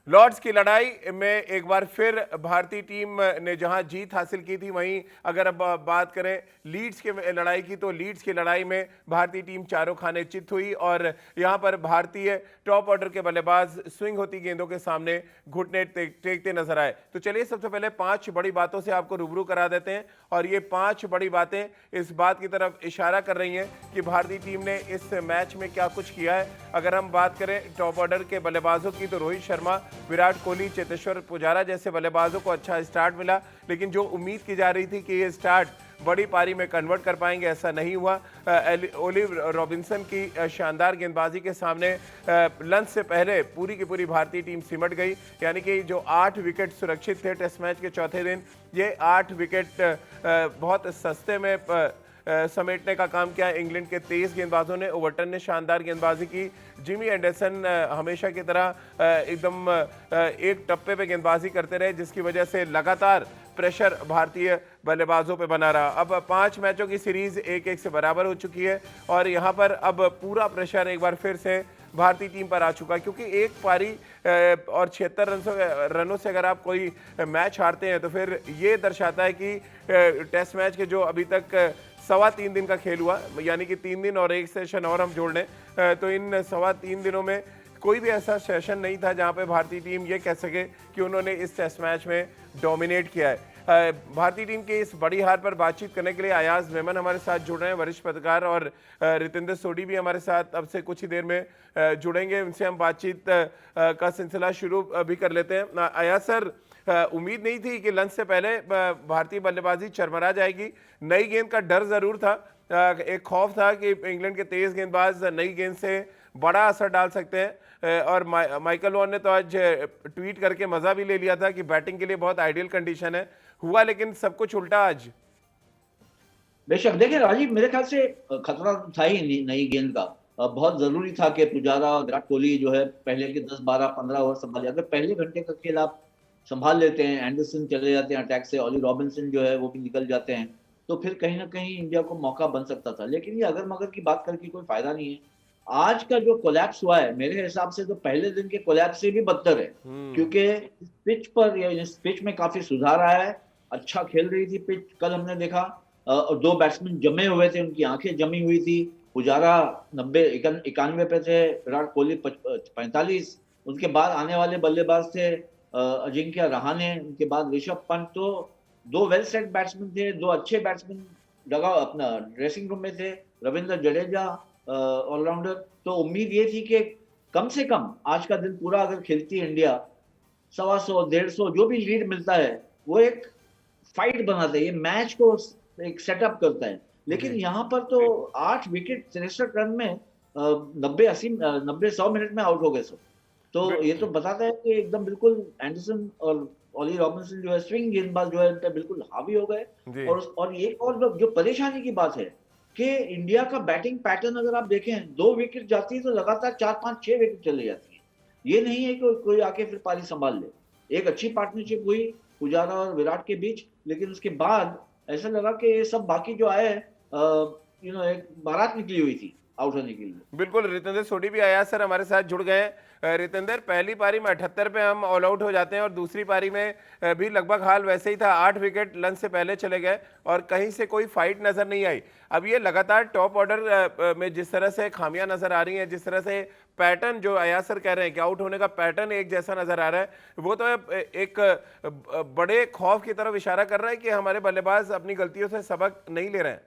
Lord's की लड़ाई में एक बार फिर भारतीय टीम ने जहां जीत हासिल की थी, वहीं अगर अब बात करें लीड्स के लड़ाई की, तो लीड्स की लड़ाई में भारतीय टीम चारों खाने चित हुई और यहां पर भारतीय टॉप ऑर्डर के बल्लेबाज स्विंग होती गेंदों के सामने घुटने टेकते नजर आए। तो चलिए सबसे पहले 5 बड़ी बातों से आपको रूबरू करा देते हैं और ये 5 बड़ी बातें इस बात की तरफ इशारा कर रही हैं कि भारतीय टीम ने इस मैच में क्या कुछ किया है। अगर हम बात करें टॉप ऑर्डर के बल्लेबाजों की, तो रोहित शर्मा, विराट कोहली, चेतेश्वर पुजारा जैसे बल्लेबाजों को अच्छा स्टार्ट मिला, लेकिन जो उम्मीद की जा रही थी कि ये स्टार्ट बड़ी पारी में कन्वर्ट कर पाएंगे, ऐसा नहीं हुआ। ओलिव रॉबिन्सन की शानदार गेंदबाजी के सामने लंच से पहले पूरी की पूरी भारतीय टीम सिमट गई, यानी कि जो 8 विकेट सुरक्षित थे टेस्ट मैच के चौथे दिन, ये 8 विकेट बहुत सस्ते में समेटने का काम किया इंग्लैंड के 23 गेंदबाजों ने। ओवर्टन ने शानदार गेंदबाजी की, जिमी एंडरसन हमेशा की तरह एकदम एक टप्पे पे गेंदबाजी करते रहे, जिसकी वजह से लगातार प्रेशर भारतीय बल्लेबाजों पे बना रहा। अब 5 मैचों की सीरीज 1-1 से बराबर हो चुकी है और यहाँ पर अब पूरा प्रेशर एक बार फिर से भारतीय टीम पर आ चुका, क्योंकि एक पारी और 76 रनों से अगर आप कोई मैच हारते हैं तो फिर ये दर्शाता है कि टेस्ट मैच के जो अभी तक 3.25 दिन का खेल हुआ, यानी कि 3 दिन और 1 सेशन और हम जोड़ लें, तो इन 3.25 दिनों में कोई भी ऐसा सेशन नहीं था जहां पे भारतीय टीम ये कह सके कि उन्होंने इस टेस्ट मैच में डोमिनेट किया है। भारतीय टीम की इस बड़ी हार पर बातचीत करने के लिए अयाज मेमन हमारे साथ जुड़ रहे हैं, वरिष्ठ पत्रकार, और रितेंद्र सोडी भी हमारे साथ अब से कुछ ही देर में जुड़ेंगे। उनसे हम बातचीत का सिलसिला शुरू भी कर लेते हैं। अयाज सर, उम्मीद नहीं थी कि लंच से पहले भारतीय बल्लेबाजी चरमरा जाएगी। नई गेंद का डर जरूर था, एक खौफ था कि इंग्लैंड के तेज गेंदबाज नई गेंद से बड़ा असर डाल सकते हैं, और माइकल वॉन ने तो आज ट्वीट करके मजा भी ले लिया था कि बैटिंग के लिए बहुत आइडियल कंडीशन है। हुआ लेकिन सब कुछ उल्टा आज। बेशक देखिए राजीव, मेरे ख्याल से खतरा तो था ही नई गेंद का। बहुत जरूरी था कि पुजारा और विराट कोहली जो है पहले के 10-12-15 ओवर संभाल, अगर पहले घंटे का खेल आप संभाल लेते हैं, एंडरसन चले जाते हैं अटैक से, ऑली रॉबिन्सन जो है वो भी निकल जाते हैं, तो फिर कहीं ना कहीं इंडिया को मौका बन सकता था। लेकिन ये अगर मगर की बात करके कोई फायदा नहीं है। आज का जो कोलैप्स हुआ है मेरे हिसाब से तो पहले दिन के कोलैप्स से भी बदतर है, क्योंकि इस पिच पर या इस पिच में काफी सुधार आया है। अच्छा खेल रही थी पिच, कल हमने देखा। और 2 बैट्समैन जमे हुए थे, उनकी आंखें जमी हुई थी। पुजारा 91 पे थे, विराट कोहली 45। उसके बाद आने वाले बल्लेबाज थे अजिंक्य रहाणे, उनके बाद ऋषभ पंत। तो 2 वेल सेट बैट्समैन थे, 2 अच्छे बैट्समैन जगह अपना ड्रेसिंग रूम में थे, रविंद्र जडेजा ऑलराउंडर। तो उम्मीद ये थी कि कम से कम आज का दिन पूरा अगर खेलती है इंडिया, 125-150 जो भी लीड मिलता है वो एक फाइट बनाता है, ये मैच को एक सेटअप करता है। लेकिन यहाँ पर तो 8 विकेट 63 रन में 90-100 मिनट में आउट हो गए सब। तो ये तो बताता है कि एकदम बिल्कुल एंडरसन और ऑली रॉबिन्सन जो है स्विंग गेंदबाज जो है उन पर बिल्कुल हावी हो गए। और एक और जो परेशानी की बात है कि इंडिया का बैटिंग पैटर्न अगर आप देखें, 2 विकेट जाती है तो लगातार 4-5-6 विकेट चले जाती है। ये नहीं है कि कोई आके फिर पारी संभाल ले। एक अच्छी पार्टनरशिप हुई पुजारा और विराट के बीच, लेकिन उसके बाद ऐसा लगा कि ये सब बाकी जो आए एक बारात निकली हुई थी आउट होने के लिए। बिल्कुल, रितेंद्र सोडी भी आया सर हमारे साथ जुड़ गए। रितेंद्र, पहली पारी में 78 पे हम ऑल आउट हो जाते हैं और दूसरी पारी में भी लगभग हाल वैसे ही था, 8 विकेट लंच से पहले चले गए और कहीं से कोई फाइट नजर नहीं आई। अब ये लगातार टॉप ऑर्डर में जिस तरह से खामियां नजर आ रही हैं, जिस तरह से पैटर्न जो अयाज सर कह रहे हैं कि आउट होने का पैटर्न एक जैसा नजर आ रहा है, वो तो एक बड़े खौफ की तरफ इशारा कर रहा है कि हमारे बल्लेबाज अपनी गलतियों से सबक नहीं ले रहे हैं।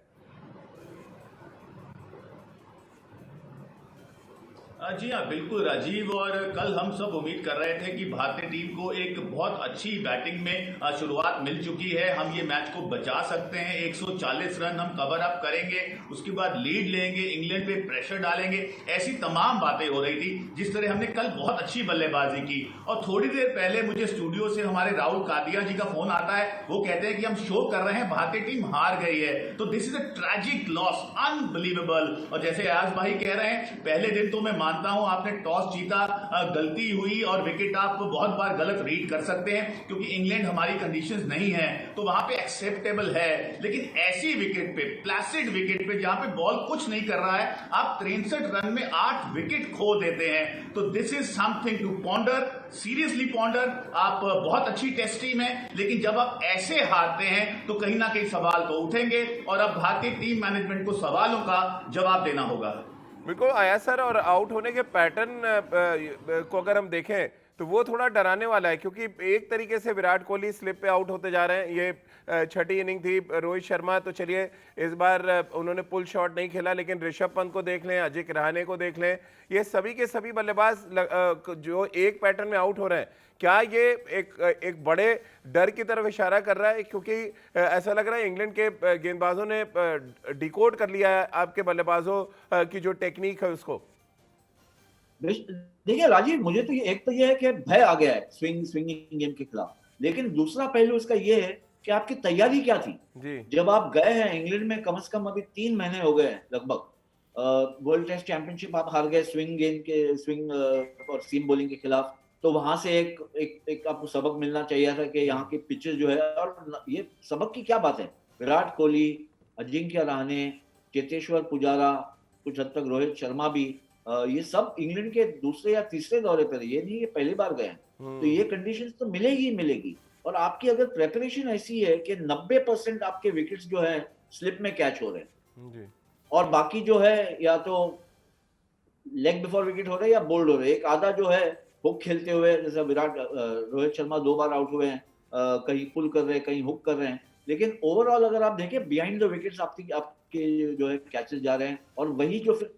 जी हाँ, बिल्कुल राजीव। और कल हम सब उम्मीद कर रहे थे कि भारतीय टीम को एक बहुत अच्छी बैटिंग में शुरुआत मिल चुकी है, हम ये मैच को बचा सकते हैं, 140 रन हम कवर अप करेंगे, उसके बाद लीड लेंगे, इंग्लैंड पे प्रेशर डालेंगे, ऐसी तमाम बातें हो रही थी। जिस तरह हमने कल बहुत अच्छी बल्लेबाजी की और थोड़ी देर पहले मुझे स्टूडियो से हमारे राहुल कादिया जी का फोन आता है, वो कहते हैं कि हम शो कर रहे हैं, भारतीय टीम हार गई है। तो this is a tragic loss, unbelievable. और जैसे अयाज भाई कह रहे हैं, पहले दिन तो मैं मानता हूं आपने टॉस जीता, गलती हुई और विकेट आप बहुत बार गलत रीड कर सकते हैं क्योंकि इंग्लैंड हमारी कंडीशंस नहीं है तो वहां पे एक्सेप्टेबल है। लेकिन ऐसी विकेट पे, प्लासिड विकेट पे जहां पे बॉल कुछ नहीं कर रहा है, आप 63 रन में 8 विकेट खो देते हैं। तो this is something to ponder, seriously ponder. आप बहुत अच्छी टेस्ट टीम है, लेकिन जब आप ऐसे हारते हैं तो कहीं ना कहीं सवाल तो उठेंगे और अब भारतीय टीम मैनेजमेंट को सवालों का जवाब देना होगा। बिल्कुल आया सर, और आउट होने के पैटर्न को अगर हम देखें तो वो थोड़ा डराने वाला है, क्योंकि एक तरीके से विराट कोहली स्लिप पे आउट होते जा रहे हैं। ये छठी इनिंग थी। रोहित शर्मा तो चलिए इस बार उन्होंने पुल शॉट नहीं खेला, लेकिन ऋषभ पंत को देख लें, अजिंक्य रहाणे को देख लें, ये सभी के सभी बल्लेबाज जो एक पैटर्न में आउट हो रहे हैं, क्या ये एक बड़े डर की तरफ इशारा कर रहा है? क्योंकि ऐसा लग रहा है इंग्लैंड के गेंदबाजों ने डिकोड कर लिया है आपके बल्लेबाजों की जो टेक्निक है उसको। देखिए राजीव, मुझे तो एक तो ये है कि भय आ गया है स्विंगिंग गेम के खिलाफ, लेकिन दूसरा पहलू इसका ये है कि आपकी तैयारी क्या थी जी। जब आप गए हैं इंग्लैंड में। कम से कम अभी 3 महीने हो गए हैं लगभग। वर्ल्ड टेस्ट चैंपियनशिप आप हार गए स्विंग और सीम बॉलिंग के खिलाफ, तो वहां से एक आपको सबक मिलना चाहिए था कि यहाँ की पिचेस जो है। और ये सबक की क्या बात है, विराट कोहली, अजिंक्य रहाणे, चेतेश्वर पुजारा, कुछ हद तक रोहित शर्मा भी, ये सब इंग्लैंड के दूसरे या तीसरे दौरे पर, ये नहीं ये पहली बार गए हैं। तो ये कंडीशंस तो मिलेगी। और आपकी अगर प्रेपरेशन ऐसी है कि 90% आपके विकेट्स जो है स्लिप में कैच हो रहे हैं, और बाकी जो है या तो लेग बिफोर विकेट हो रहे हैं या बोल्ड हो रहे हैं। एक आधा जो है हुक खेलते हुए, जैसा रोहित शर्मा 2 बार आउट हुए हैं, कहीं पुल कर रहे हैं, कहीं हुक कर रहे हैं। लेकिन ओवरऑल अगर आप देखें, बिहाइंड द विकेट्स आपके जो है कैचेस जा रहे हैं, और वही जो फिर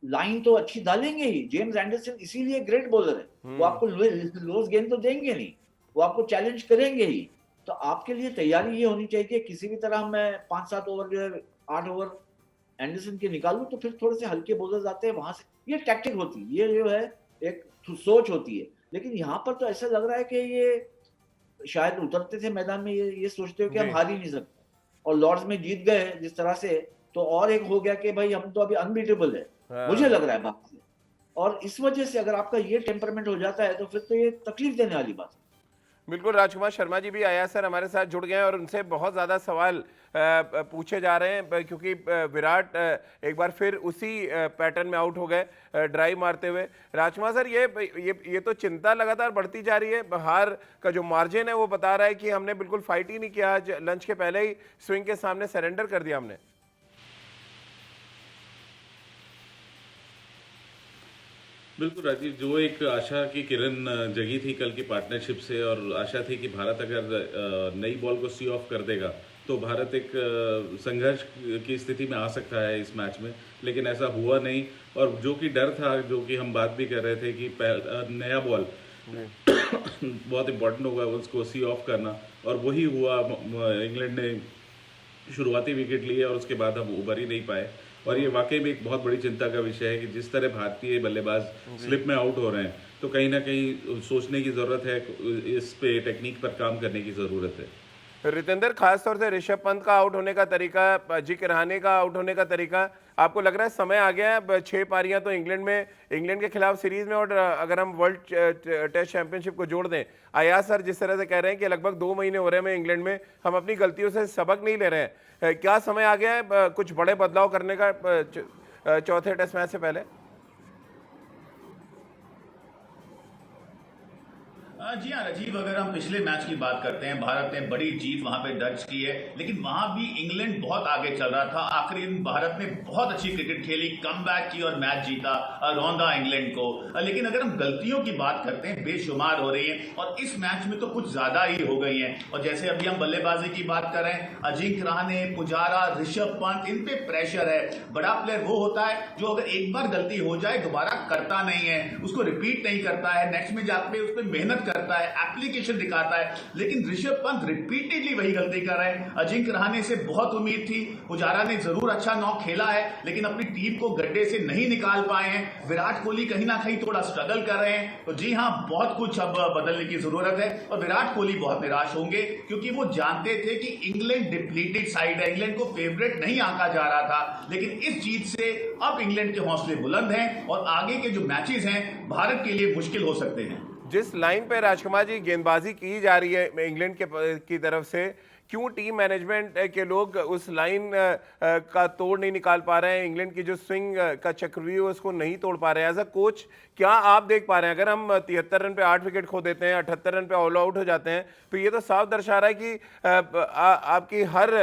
लाइन तो अच्छी डालेंगे ही। जेम्स एंडरसन इसीलिए ग्रेट बॉलर है, वो आपको लॉस गेंद तो देंगे नहीं, वो आपको चैलेंज करेंगे ही। तो आपके लिए तैयारी ये होनी चाहिए कि किसी भी तरह मैं 5-7 ओवर जो है 8 ओवर एंडरसन के निकालूं, तो फिर थोड़े से हल्के बॉलर्स आते हैं वहां से। ये टैक्टिक होती है, ये जो है एक सोच होती है। लेकिन यहाँ पर तो ऐसा लग रहा है कि ये शायद उतरते थे मैदान में ये सोचते हो कि हम हार ही नहीं सकते, और लॉर्ड्स में जीत गए जिस तरह से, तो और एक हो गया कि भाई हम तो अभी अनबीटेबल है। मुझे लग रहा है बात से, और इस वजह से अगर आपका ये टेम्परामेंट हो जाता है तो फिर तो ये तकलीफ देने वाली बात है। बिल्कुल, राजकुमार शर्मा जी भी आया सर हमारे साथ जुड़ गए हैं और उनसे बहुत ज़्यादा सवाल पूछे जा रहे हैं, क्योंकि विराट एक बार फिर उसी पैटर्न में आउट हो गए ड्राइव मारते हुए। राजकुमार सर, ये तो चिंता लगातार बढ़ती जा रही है। हार का जो मार्जिन है वो बता रहा है कि हमने बिल्कुल फाइट ही नहीं किया, आज लंच के पहले ही स्विंग के सामने सरेंडर कर दिया हमने। बिल्कुल राजीव, जो एक आशा की किरण जगी थी कल की पार्टनरशिप से, और आशा थी कि भारत अगर नई बॉल को सी ऑफ कर देगा तो भारत एक संघर्ष की स्थिति में आ सकता है इस मैच में, लेकिन ऐसा हुआ नहीं। और जो कि डर था, जो कि हम बात भी कर रहे थे कि नया बॉल बहुत इंपॉर्टेंट होगा उसको सी ऑफ करना, और वही हुआ। इंग्लैंड ने शुरुआती विकेट लिए और उसके बाद हम उबर ही नहीं पाए। और ये वाकई में एक बहुत बड़ी चिंता का विषय है कि जिस तरह भारतीय बल्लेबाज स्लिप में आउट हो रहे हैं, तो कहीं ना कहीं सोचने की ज़रूरत है, इस पे टेक्निक पर काम करने की ज़रूरत है। रितेंद्र, खासतौर से ऋषभ पंत का आउट होने का तरीका, अजिंक्य रहाणे का आउट होने का तरीका, आपको लग रहा है समय आ गया है? 6 पारियां तो इंग्लैंड के खिलाफ सीरीज में, और अगर हम वर्ल्ड टेस्ट चैंपियनशिप को जोड़ दें, आया सर जिस तरह से कह रहे हैं कि लगभग 2 महीने हो रहे हैं इंग्लैंड में, हम अपनी गलतियों से सबक नहीं ले रहे हैं, क्या समय आ गया है कुछ बड़े बदलाव करने का चौथे टेस्ट मैच से पहले? जी हाँ राजीव, अगर हम पिछले मैच की बात करते हैं, भारत ने बड़ी जीत वहां पे दर्ज की है, लेकिन वहां भी इंग्लैंड बहुत आगे चल रहा था। आखिरी दिन भारत ने बहुत अच्छी क्रिकेट खेली, कमबैक की और मैच जीता, रौंदा इंग्लैंड को। लेकिन अगर हम गलतियों की बात करते हैं, बेशुमार हो रही है, और इस मैच में तो कुछ ज्यादा ही हो गई है। और जैसे अभी हम बल्लेबाजी की बात कर रहे हैं, अजिंक्य रहाणे, पुजारा, ऋषभ पंत, इन पे प्रेशर है। बड़ा प्लेयर वो होता है जो अगर एक बार गलती हो जाए दोबारा करता नहीं है, उसको रिपीट नहीं करता है, नेक्स्ट में जाकर उस पर मेहनत करता है, एप्लीकेशन दिखाता है, लेकिन ऋषभ पंत रिपीटेडली वही गलती कर रहे हैं। अजिंक्य रहाणे से बहुत उम्मीद थी, पुजारा ने जरूर अच्छा नॉक खेला है, लेकिन अपनी टीम को गड्ढे से नहीं निकाल पाए हैं। विराट कोहली कहीं ना कहीं थोड़ा स्ट्रगल कर रहे हैं। तो जी हाँ, बहुत कुछ अब बदलने की जरूरत है और विराट कोहली बहुत निराश होंगे, क्योंकि वो जानते थे कि इंग्लैंड डिप्लीटेड साइड है, इंग्लैंड को फेवरेट नहीं आंका जा रहा था, लेकिन इस जीत से अब इंग्लैंड के हौसले बुलंद हैं और आगे के जो मैचेस हैं भारत के लिए मुश्किल हो सकते हैं। जिस लाइन पे राजकुमार जी गेंदबाजी की जा रही है इंग्लैंड की तरफ से, क्यों टीम मैनेजमेंट के लोग उस लाइन का तोड़ नहीं निकाल पा रहे हैं? इंग्लैंड की जो स्विंग का चक्रव्यूह है उसको नहीं तोड़ पा रहे हैं। एज अ कोच क्या आप देख पा रहे हैं? अगर हम 73 रन पे 8 विकेट खो देते हैं, 78 रन पे ऑल आउट हो जाते हैं, तो ये तो साफ दर्शा रहा है कि आपकी हर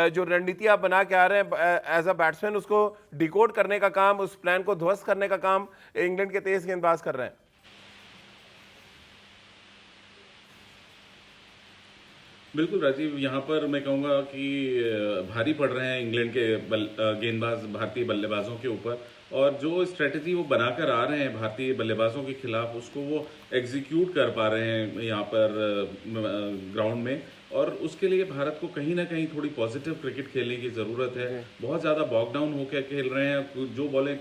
जो रणनीति आप बना के आ रहे हैं एज अ बैट्समैन, उसको डिकोड करने का काम, उस प्लान को ध्वस्त करने का काम इंग्लैंड के तेज गेंदबाज कर रहे हैं। बिल्कुल राजीव, यहाँ पर मैं कहूँगा कि भारी पड़ रहे हैं इंग्लैंड के गेंदबाज भारतीय बल्लेबाजों के ऊपर, और जो स्ट्रेटजी वो बनाकर आ रहे हैं भारतीय बल्लेबाजों के खिलाफ, उसको वो एग्जीक्यूट कर पा रहे हैं यहाँ पर ग्राउंड में। और उसके लिए भारत को कहीं ना कहीं थोड़ी पॉजिटिव क्रिकेट खेलने की ज़रूरत है। बहुत ज़्यादा बॉक डाउन होकर खेल रहे हैं। जो बॉलें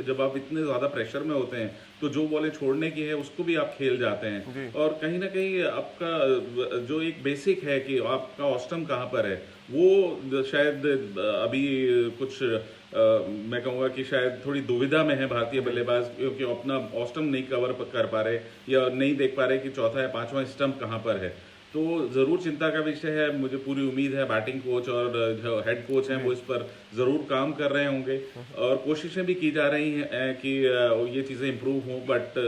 जब आप इतने ज़्यादा प्रेशर में होते हैं तो जो बॉलें छोड़ने की है उसको भी आप खेल जाते हैं। और कहीं ना कहीं आपका जो एक बेसिक है कि आपका ऑस्टम कहाँ पर है, वो शायद अभी कुछ मैं कहूँगा कि शायद थोड़ी दुविधा में है भारतीय बल्लेबाज, क्योंकि अपना ऑस्टम नहीं कवर कर पा रहे या नहीं देख पा रहे कि चौथा या पांचवा स्टंप कहाँ पर है। तो ज़रूर चिंता का विषय है। मुझे पूरी उम्मीद है बैटिंग कोच और जो हेड कोच हैं वो इस पर ज़रूर काम कर रहे होंगे और कोशिशें भी की जा रही हैं कि ये चीज़ें इम्प्रूव हों। बट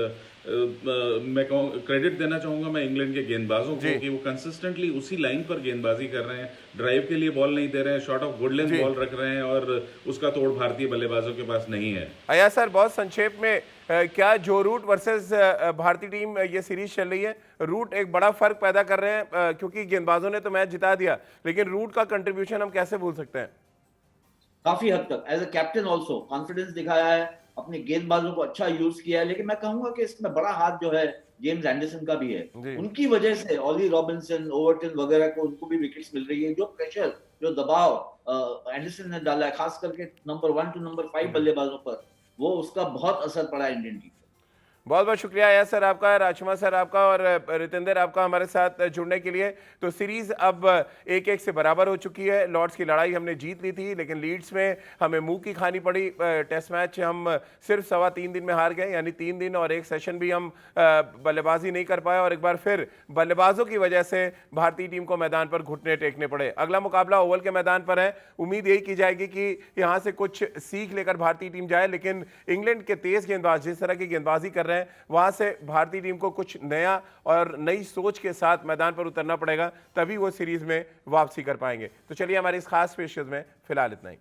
मैं क्रेडिट देना चाहूँगा मैं इंग्लैंड के गेंदबाजों को कि वो कंसिस्टेंटली उसी लाइन पर गेंदबाजी कर रहे हैं, ड्राइव के लिए बॉल नहीं दे रहे हैं, short of good length ball रख रहे हैं, और उसका तोड़ भारतीय बल्लेबाजों के पास नहीं है। अया सर, बहुत संक्षेप में क्या जो रूट वर्सेस भारतीय टीम ये सीरीज चल रही है, रूट एक बड़ा फर्क पैदा कर रहे हैं क्योंकि गेंदबाजों ने तो मैच जिता दिया, लेकिन रूट का कंट्रीब्यूशन हम कैसे भूल सकते हैं? काफी हद तक as a captain also confidence दिखाया है, अपने गेंदबाजों को अच्छा यूज किया है, लेकिन मैं कहूंगा कि इसमें बड़ा हाथ जो है जेम्स एंडरसन का भी है। उनकी वजह से ऑली रॉबिन्सन, ओवरटन वगैरह को उनको भी विकेट्स मिल रही है। जो प्रेशर, जो दबाव एंडरसन ने डाला है, खास करके नंबर 1 to नंबर 5 बल्लेबाजों पर, वो उसका बहुत असर पड़ा इंडियन टीम। बहुत बहुत शुक्रिया अया सर आपका, राजकुमार सर आपका और रितेंद्र आपका हमारे साथ जुड़ने के लिए। तो सीरीज अब 1-1 से बराबर हो चुकी है। लॉर्ड्स की लड़ाई हमने जीत ली थी, लेकिन लीड्स में हमें मुंह की खानी पड़ी। टेस्ट मैच हम सिर्फ 3.25 दिन में हार गए, यानी 3 दिन और 1 सेशन भी हम बल्लेबाजी नहीं कर पाए, और एक बार फिर बल्लेबाजों की वजह से भारतीय टीम को मैदान पर घुटने टेकने पड़े। अगला मुकाबला ओवल के मैदान पर है। उम्मीद यही की जाएगी कि यहाँ से कुछ सीख लेकर भारतीय टीम जाए, लेकिन इंग्लैंड के तेज गेंदबाज जिस तरह की गेंदबाजी कर रहे हैं, वहां से भारतीय टीम को कुछ नया और नई सोच के साथ मैदान पर उतरना पड़ेगा, तभी वो सीरीज में वापसी कर पाएंगे। तो चलिए हमारी इस खास पेशकश में फिलहाल इतना ही।